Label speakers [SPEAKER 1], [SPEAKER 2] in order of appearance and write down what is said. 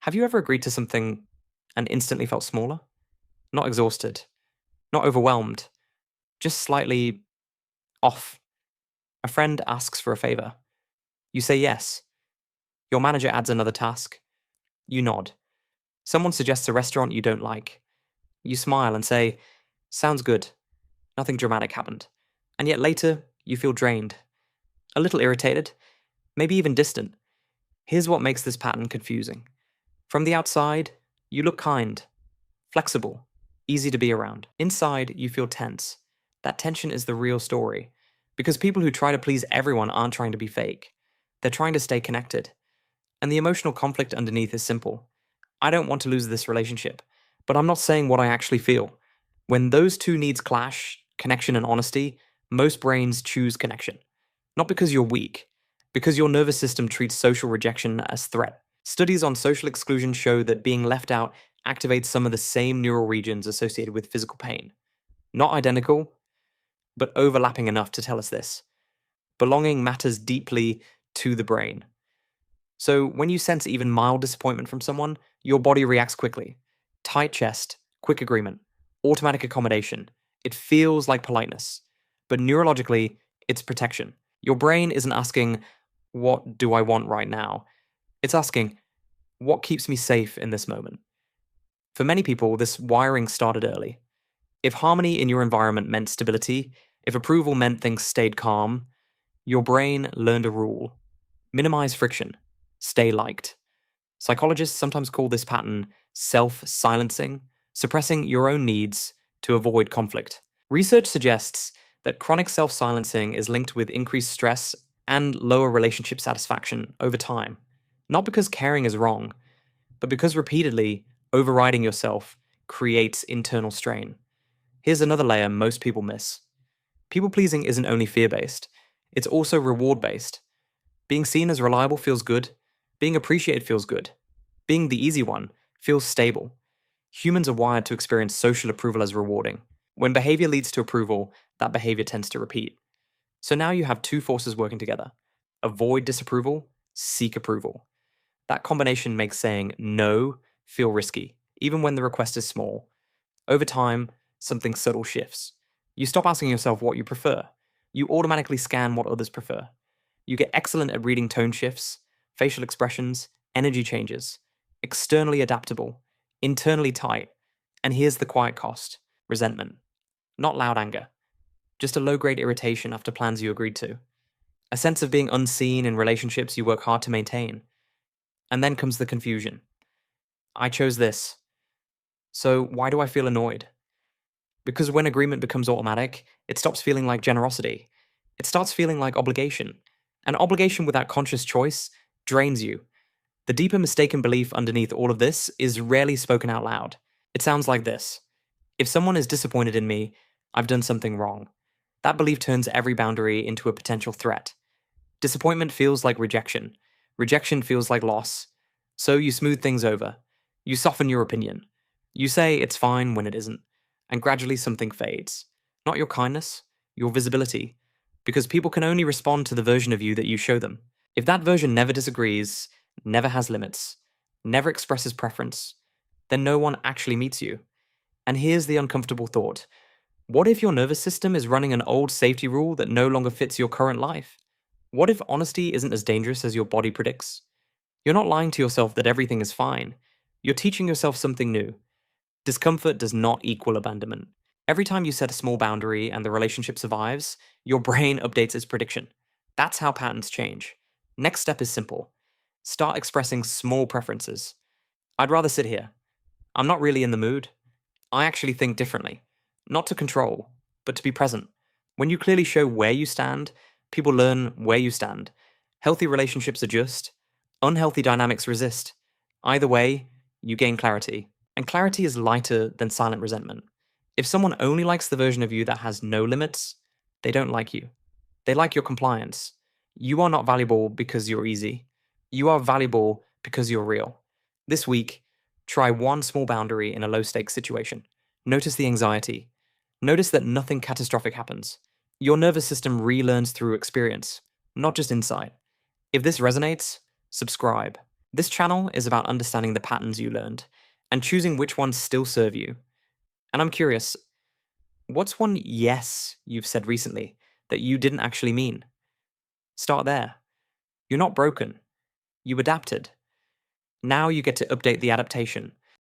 [SPEAKER 1] Have you ever agreed to something and instantly felt smaller? Not exhausted, not overwhelmed, just slightly off. A friend asks for a favor. You say yes. Your manager adds another task. You nod. Someone suggests a restaurant you don't like. You smile and say, "Sounds good." Nothing dramatic happened. And yet later, you feel drained, a little irritated, maybe even distant. Here's what makes this pattern confusing. From the outside, you look kind, flexible, easy to be around. Inside, you feel tense. That tension is the real story. Because people who try to please everyone aren't trying to be fake. They're trying to stay connected. And the emotional conflict underneath is simple. I don't want to lose this relationship, but I'm not saying what I actually feel. When those two needs clash, connection and honesty, most brains choose connection. Not because you're weak, because your nervous system treats social rejection as threat. Studies on social exclusion show that being left out activates some of the same neural regions associated with physical pain. Not identical, but overlapping enough to tell us this. Belonging matters deeply to the brain. So when you sense even mild disappointment from someone, your body reacts quickly. Tight chest, quick agreement, automatic accommodation. It feels like politeness. But neurologically, it's protection. Your brain isn't asking, "What do I want right now?" It's asking, "What keeps me safe in this moment?" For many people, this wiring started early. If harmony in your environment meant stability, if approval meant things stayed calm, your brain learned a rule. Minimize friction. Stay liked. Psychologists sometimes call this pattern self-silencing, suppressing your own needs to avoid conflict. Research suggests that chronic self-silencing is linked with increased stress and lower relationship satisfaction over time. Not because caring is wrong, but because repeatedly overriding yourself creates internal strain. Here's another layer most people miss. People pleasing isn't only fear-based, it's also reward-based. Being seen as reliable feels good. Being appreciated feels good. Being the easy one feels stable. Humans are wired to experience social approval as rewarding. When behavior leads to approval, that behavior tends to repeat. So now you have two forces working together. Avoid disapproval, seek approval. That combination makes saying no feel risky, even when the request is small. Over time, something subtle shifts. You stop asking yourself what you prefer. You automatically scan what others prefer. You get excellent at reading tone shifts, facial expressions, energy changes, externally adaptable, internally tight. And here's the quiet cost: resentment. Not loud anger, just a low grade irritation after plans you agreed to. A sense of being unseen in relationships you work hard to maintain. And then comes the confusion. I chose this, so why do I feel annoyed? Because when agreement becomes automatic, it stops feeling like generosity. It starts feeling like obligation. And obligation without conscious choice drains you. The deeper mistaken belief underneath all of this is rarely spoken out loud. It sounds like this: if someone is disappointed in me, I've done something wrong. That belief turns every boundary into a potential threat. Disappointment feels like rejection. Rejection feels like loss. So you smooth things over. You soften your opinion. You say it's fine when it isn't. And gradually something fades. Not your kindness, your visibility. Because people can only respond to the version of you that you show them. If that version never disagrees, never has limits, never expresses preference, then no one actually meets you. And here's the uncomfortable thought. What if your nervous system is running an old safety rule that no longer fits your current life? What if honesty isn't as dangerous as your body predicts? You're not lying to yourself that everything is fine. You're teaching yourself something new. Discomfort does not equal abandonment. Every time you set a small boundary and the relationship survives, your brain updates its prediction. That's how patterns change. Next step is simple. Start expressing small preferences. I'd rather sit here. I'm not really in the mood. I actually think differently. Not to control, but to be present. When you clearly show where you stand, people learn where you stand. Healthy relationships adjust. Unhealthy dynamics resist. Either way, you gain clarity. And clarity is lighter than silent resentment. If someone only likes the version of you that has no limits, they don't like you. They like your compliance. You are not valuable because you're easy. You are valuable because you're real. This week, try one small boundary in a low stakes situation. Notice the anxiety. Notice that nothing catastrophic happens. Your nervous system relearns through experience, not just insight. If this resonates, subscribe. This channel is about understanding the patterns you learned and choosing which ones still serve you. And I'm curious, what's one yes you've said recently that you didn't actually mean? Start there. You're not broken. You adapted. Now you get to update the adaptation